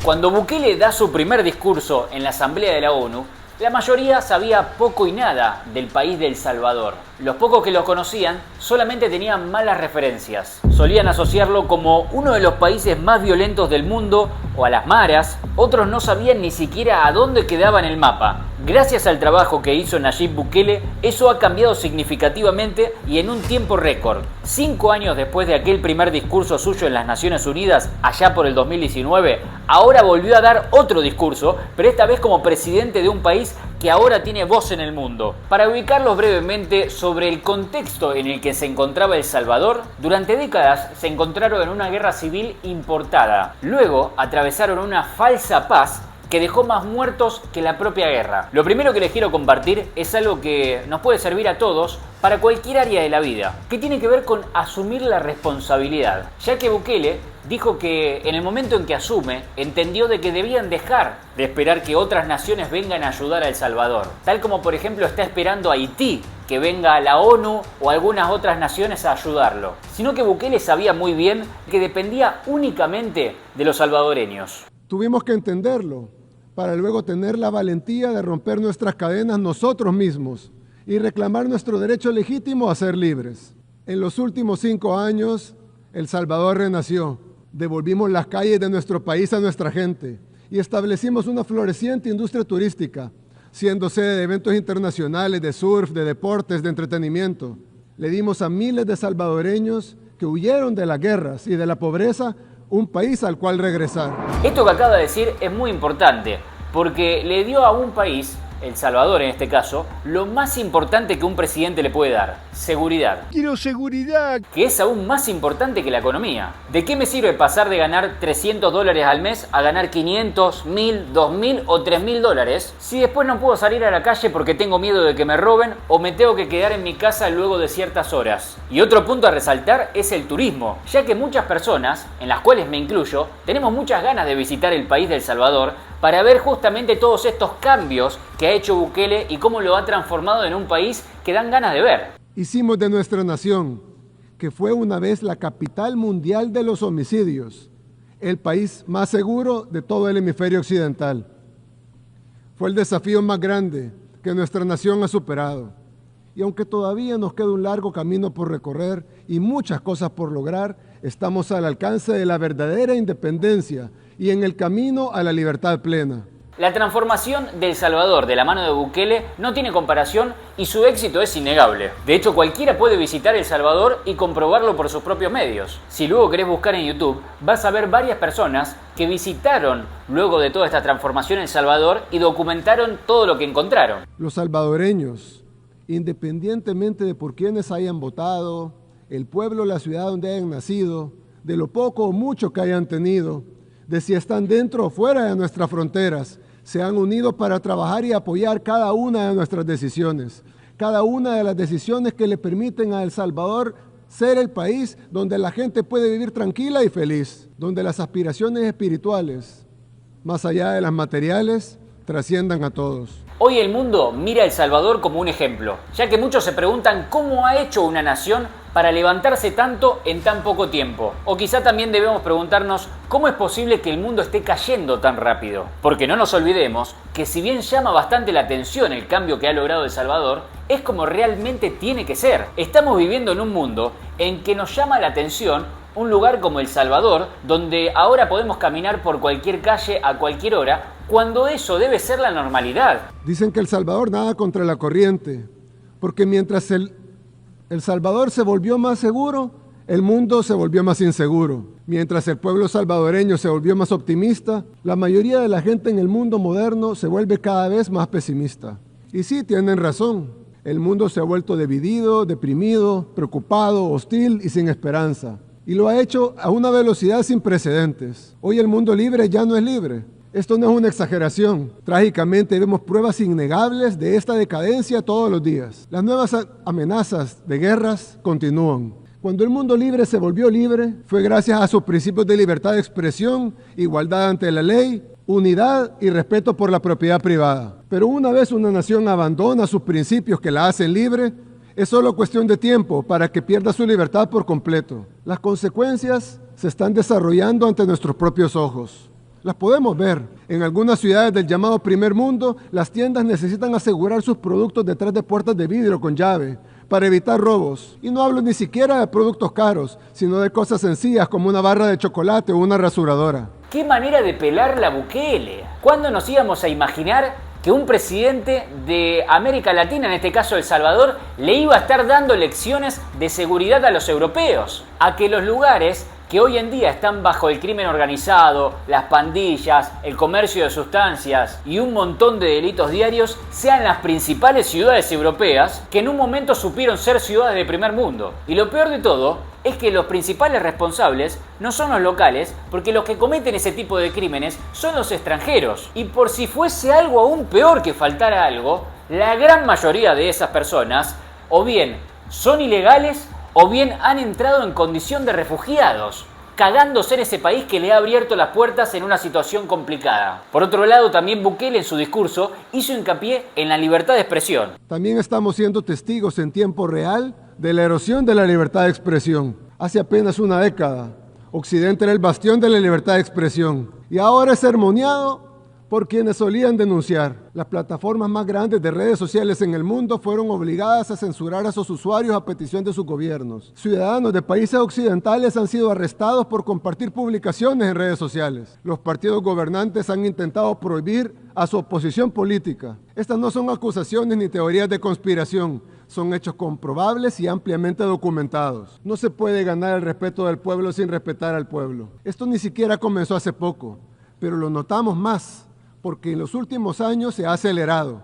Cuando Bukele da su primer discurso en la Asamblea de la ONU, la mayoría sabía poco y nada del país de El Salvador. Los pocos que lo conocían solamente tenían malas referencias. Solían asociarlo como uno de los países más violentos del mundo o a las maras. Otros no sabían ni siquiera a dónde quedaba en el mapa. Gracias al trabajo que hizo Nayib Bukele, eso ha cambiado significativamente y en un tiempo récord. 5 años después de aquel primer discurso suyo en las Naciones Unidas, allá por el 2019, ahora volvió a dar otro discurso, pero esta vez como presidente de un país que ahora tiene voz en el mundo. Para ubicarlos brevemente sobre el contexto en el que se encontraba El Salvador, durante décadas se encontraron en una guerra civil importada. Luego atravesaron una falsa paz que dejó más muertos que la propia guerra. Lo primero que les quiero compartir es algo que nos puede servir a todos para cualquier área de la vida, que tiene que ver con asumir la responsabilidad, ya que Bukele dijo que en el momento en que asume, entendió de que debían dejar de esperar que otras naciones vengan a ayudar a El Salvador, tal como por ejemplo está esperando Haití que venga a la ONU o algunas otras naciones a ayudarlo, sino que Bukele sabía muy bien que dependía únicamente de los salvadoreños. Tuvimos que entenderlo para luego tener la valentía de romper nuestras cadenas nosotros mismos y reclamar nuestro derecho legítimo a ser libres. En los últimos 5 años, El Salvador renació. Devolvimos las calles de nuestro país a nuestra gente y establecimos una floreciente industria turística, siendo sede de eventos internacionales, de surf, de deportes, de entretenimiento. Le dimos a miles de salvadoreños que huyeron de las guerras y de la pobreza un país al cual regresar. Esto que acaba de decir es muy importante, porque le dio a un país, El Salvador en este caso, lo más importante que un presidente le puede dar: seguridad. Quiero seguridad. Que es aún más importante que la economía. ¿De qué me sirve pasar de ganar $300 al mes a ganar 500, 1000, 2000 o $3000 si después no puedo salir a la calle porque tengo miedo de que me roben o me tengo que quedar en mi casa luego de ciertas horas? Y otro punto a resaltar es el turismo, ya que muchas personas, en las cuales me incluyo, tenemos muchas ganas de visitar el país de El Salvador para ver justamente todos estos cambios que ha hecho Bukele y cómo lo ha transformado en un país que dan ganas de ver. Hicimos de nuestra nación, que fue una vez la capital mundial de los homicidios, el país más seguro de todo el hemisferio occidental. Fue el desafío más grande que nuestra nación ha superado. Y aunque todavía nos queda un largo camino por recorrer y muchas cosas por lograr, estamos al alcance de la verdadera independencia y en el camino a la libertad plena. La transformación de El Salvador de la mano de Bukele no tiene comparación y su éxito es innegable. De hecho, cualquiera puede visitar El Salvador y comprobarlo por sus propios medios. Si luego querés buscar en YouTube, vas a ver varias personas que visitaron luego de toda esta transformación El Salvador y documentaron todo lo que encontraron. Los salvadoreños, independientemente de por quienes hayan votado, el pueblo, la ciudad donde hayan nacido, de lo poco o mucho que hayan tenido, de si están dentro o fuera de nuestras fronteras, se han unido para trabajar y apoyar cada una de nuestras decisiones, cada una de las decisiones que le permiten a El Salvador ser el país donde la gente puede vivir tranquila y feliz, donde las aspiraciones espirituales, más allá de las materiales, trasciendan a todos. Hoy el mundo mira a El Salvador como un ejemplo, ya que muchos se preguntan cómo ha hecho una nación para levantarse tanto en tan poco tiempo. O quizá también debemos preguntarnos cómo es posible que el mundo esté cayendo tan rápido. Porque no nos olvidemos que si bien llama bastante la atención el cambio que ha logrado El Salvador, es como realmente tiene que ser. Estamos viviendo en un mundo en que nos llama la atención un lugar como El Salvador, donde ahora podemos caminar por cualquier calle a cualquier hora, cuando eso debe ser la normalidad. Dicen que El Salvador nada contra la corriente, porque mientras El Salvador se volvió más seguro, el mundo se volvió más inseguro. Mientras el pueblo salvadoreño se volvió más optimista, la mayoría de la gente en el mundo moderno se vuelve cada vez más pesimista. Y sí, tienen razón. El mundo se ha vuelto dividido, deprimido, preocupado, hostil y sin esperanza. Y lo ha hecho a una velocidad sin precedentes. Hoy el mundo libre ya no es libre. Esto no es una exageración. Trágicamente vemos pruebas innegables de esta decadencia todos los días. Las nuevas amenazas de guerras continúan. Cuando el mundo libre se volvió libre, fue gracias a sus principios de libertad de expresión, igualdad ante la ley, unidad y respeto por la propiedad privada. Pero una vez una nación abandona sus principios que la hacen libre, es solo cuestión de tiempo para que pierda su libertad por completo. Las consecuencias se están desarrollando ante nuestros propios ojos. Las podemos ver. En algunas ciudades del llamado primer mundo, las tiendas necesitan asegurar sus productos detrás de puertas de vidrio con llave para evitar robos. Y no hablo ni siquiera de productos caros, sino de cosas sencillas como una barra de chocolate o una rasuradora. ¡Qué manera de pelarla Bukele! ¿Cuándo nos íbamos a imaginar que un presidente de América Latina, en este caso El Salvador, le iba a estar dando lecciones de seguridad a los europeos? A que los lugares que hoy en día están bajo el crimen organizado, las pandillas, el comercio de sustancias y un montón de delitos diarios sean las principales ciudades europeas que en un momento supieron ser ciudades de primer mundo. Y lo peor de todo es que los principales responsables no son los locales, porque los que cometen ese tipo de crímenes son los extranjeros. Y por si fuese algo aún peor que faltara algo, la gran mayoría de esas personas o bien son ilegales o bien han entrado en condición de refugiados, cagándose en ese país que le ha abierto las puertas en una situación complicada. Por otro lado, también Bukele en su discurso hizo hincapié en la libertad de expresión. También estamos siendo testigos en tiempo real de la erosión de la libertad de expresión. Hace apenas una década, Occidente era el bastión de la libertad de expresión y ahora es sermoneado por quienes solían denunciar. Las plataformas más grandes de redes sociales en el mundo fueron obligadas a censurar a sus usuarios a petición de sus gobiernos. Ciudadanos de países occidentales han sido arrestados por compartir publicaciones en redes sociales. Los partidos gobernantes han intentado prohibir a su oposición política. Estas no son acusaciones ni teorías de conspiración, son hechos comprobables y ampliamente documentados. No se puede ganar el respeto del pueblo sin respetar al pueblo. Esto ni siquiera comenzó hace poco, pero lo notamos más porque en los últimos años se ha acelerado.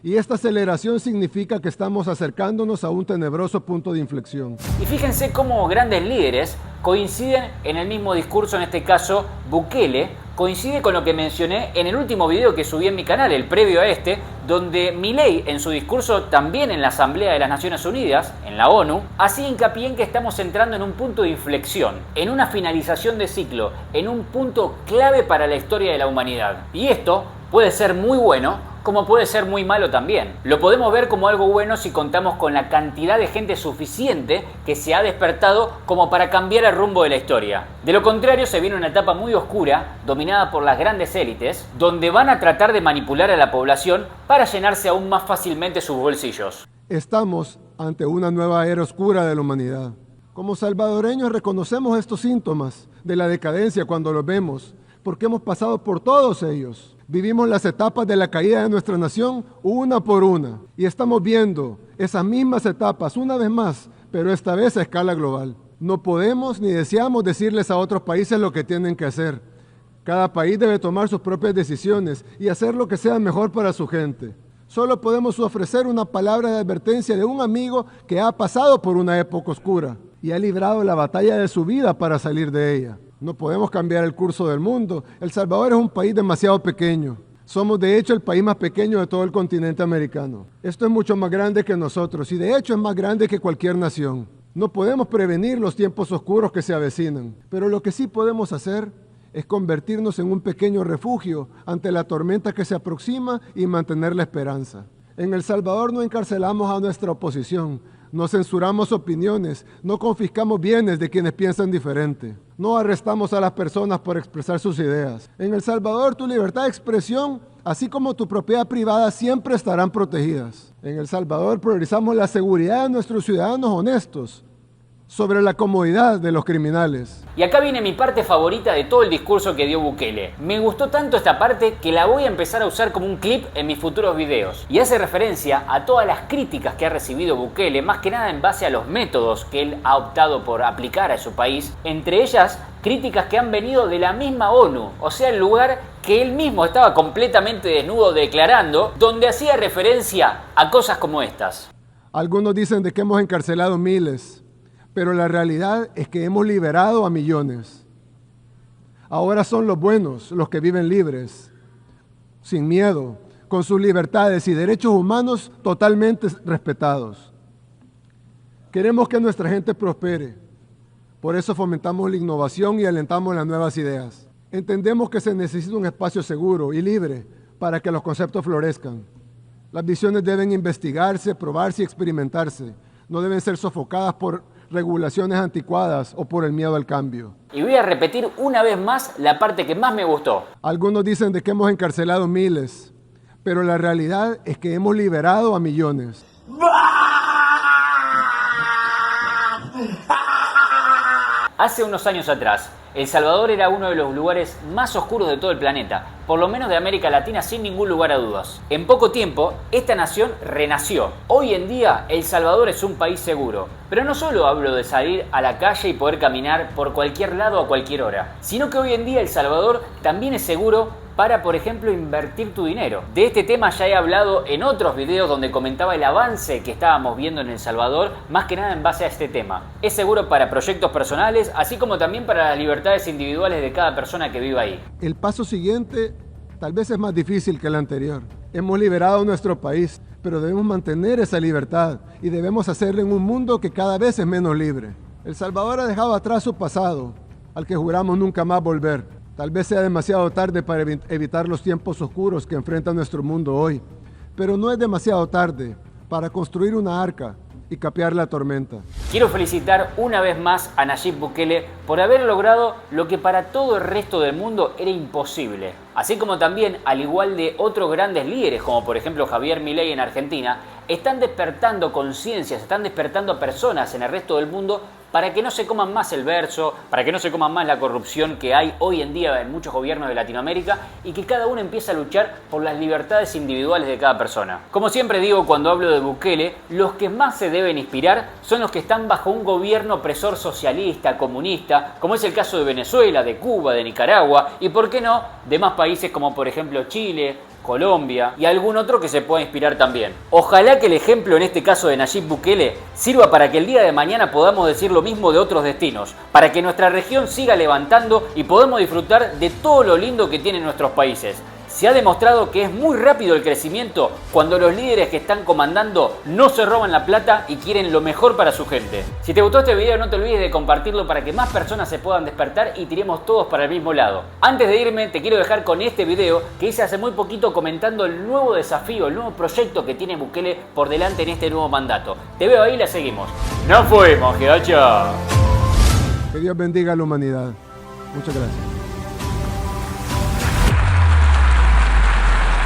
Y esta aceleración significa que estamos acercándonos a un tenebroso punto de inflexión. Y fíjense cómo grandes líderes coinciden en el mismo discurso, en este caso Bukele, coincide con lo que mencioné en el último video que subí en mi canal, el previo a este, donde Milei en su discurso también en la Asamblea de las Naciones Unidas, en la ONU, hacía hincapié en que estamos entrando en un punto de inflexión, en una finalización de ciclo, en un punto clave para la historia de la humanidad. Y esto puede ser muy bueno, como puede ser muy malo también. Lo podemos ver como algo bueno si contamos con la cantidad de gente suficiente que se ha despertado como para cambiar el rumbo de la historia. De lo contrario, se viene una etapa muy oscura, dominada por las grandes élites, donde van a tratar de manipular a la población para llenarse aún más fácilmente sus bolsillos. Estamos ante una nueva era oscura de la humanidad. Como salvadoreños reconocemos estos síntomas de la decadencia cuando los vemos, porque hemos pasado por todos ellos. Vivimos las etapas de la caída de nuestra nación una por una y estamos viendo esas mismas etapas una vez más, pero esta vez a escala global. No podemos ni deseamos decirles a otros países lo que tienen que hacer. Cada país debe tomar sus propias decisiones y hacer lo que sea mejor para su gente. Solo podemos ofrecer una palabra de advertencia de un amigo que ha pasado por una época oscura y ha librado la batalla de su vida para salir de ella. No podemos cambiar el curso del mundo. El Salvador es un país demasiado pequeño. Somos de hecho el país más pequeño de todo el continente americano. Esto es mucho más grande que nosotros y de hecho es más grande que cualquier nación. No podemos prevenir los tiempos oscuros que se avecinan, pero lo que sí podemos hacer es convertirnos en un pequeño refugio ante la tormenta que se aproxima y mantener la esperanza. En El Salvador no encarcelamos a nuestra oposición, no censuramos opiniones, no confiscamos bienes de quienes piensan diferente, no arrestamos a las personas por expresar sus ideas. En El Salvador tu libertad de expresión, así como tu propiedad privada, siempre estarán protegidas. En El Salvador priorizamos la seguridad de nuestros ciudadanos honestos sobre la comodidad de los criminales. Y acá viene mi parte favorita de todo el discurso que dio Bukele. Me gustó tanto esta parte que la voy a empezar a usar como un clip en mis futuros videos. Y hace referencia a todas las críticas que ha recibido Bukele, más que nada en base a los métodos que él ha optado por aplicar a su país. Entre ellas, críticas que han venido de la misma ONU, o sea, el lugar que él mismo estaba completamente desnudo declarando, donde hacía referencia a cosas como estas. Algunos dicen de que hemos encarcelado miles, pero la realidad es que hemos liberado a millones. Ahora son los buenos los que viven libres, sin miedo, con sus libertades y derechos humanos totalmente respetados. Queremos que nuestra gente prospere. Por eso fomentamos la innovación y alentamos las nuevas ideas. Entendemos que se necesita un espacio seguro y libre para que los conceptos florezcan. Las visiones deben investigarse, probarse y experimentarse. No deben ser sofocadas por regulaciones anticuadas o por el miedo al cambio. Y voy a repetir una vez más la parte que más me gustó. Algunos dicen de que hemos encarcelado miles, pero la realidad es que hemos liberado a millones. Hace unos años atrás, El Salvador era uno de los lugares más oscuros de todo el planeta, por lo menos de América Latina, sin ningún lugar a dudas. En poco tiempo, esta nación renació. Hoy en día, El Salvador es un país seguro. Pero no solo hablo de salir a la calle y poder caminar por cualquier lado a cualquier hora, sino que hoy en día El Salvador también es seguro para, por ejemplo, invertir tu dinero. De este tema ya he hablado en otros videos donde comentaba el avance que estábamos viendo en El Salvador, más que nada en base a este tema. Es seguro para proyectos personales, así como también para las libertades individuales de cada persona que vive ahí. El paso siguiente tal vez es más difícil que el anterior. Hemos liberado nuestro país, pero debemos mantener esa libertad y debemos hacerlo en un mundo que cada vez es menos libre. El Salvador ha dejado atrás su pasado, al que juramos nunca más volver. Tal vez sea demasiado tarde para evitar los tiempos oscuros que enfrenta nuestro mundo hoy, pero no es demasiado tarde para construir una arca y capear la tormenta. Quiero felicitar una vez más a Nayib Bukele por haber logrado lo que para todo el resto del mundo era imposible. Así como también, al igual de otros grandes líderes, como por ejemplo Javier Milei en Argentina, están despertando conciencias, están despertando a personas en el resto del mundo para que no se coman más el verso, para que no se coman más la corrupción que hay hoy en día en muchos gobiernos de Latinoamérica y que cada uno empiece a luchar por las libertades individuales de cada persona. Como siempre digo cuando hablo de Bukele, los que más se deben inspirar son los que están bajo un gobierno opresor socialista, comunista, como es el caso de Venezuela, de Cuba, de Nicaragua y, por qué no, de más países como por ejemplo Chile, Colombia y algún otro que se pueda inspirar también. Ojalá que el ejemplo en este caso de Nayib Bukele sirva para que el día de mañana podamos decir lo mismo de otros destinos, para que nuestra región siga levantando y podamos disfrutar de todo lo lindo que tienen nuestros países. Se ha demostrado que es muy rápido el crecimiento cuando los líderes que están comandando no se roban la plata y quieren lo mejor para su gente. Si te gustó este video, no te olvides de compartirlo para que más personas se puedan despertar y tiremos todos para el mismo lado. Antes de irme, te quiero dejar con este video que hice hace muy poquito comentando el nuevo desafío, el nuevo proyecto que tiene Bukele por delante en este nuevo mandato. Te veo ahí y la seguimos. ¡Nos fuimos, Geacha! Que Dios bendiga a la humanidad. Muchas gracias.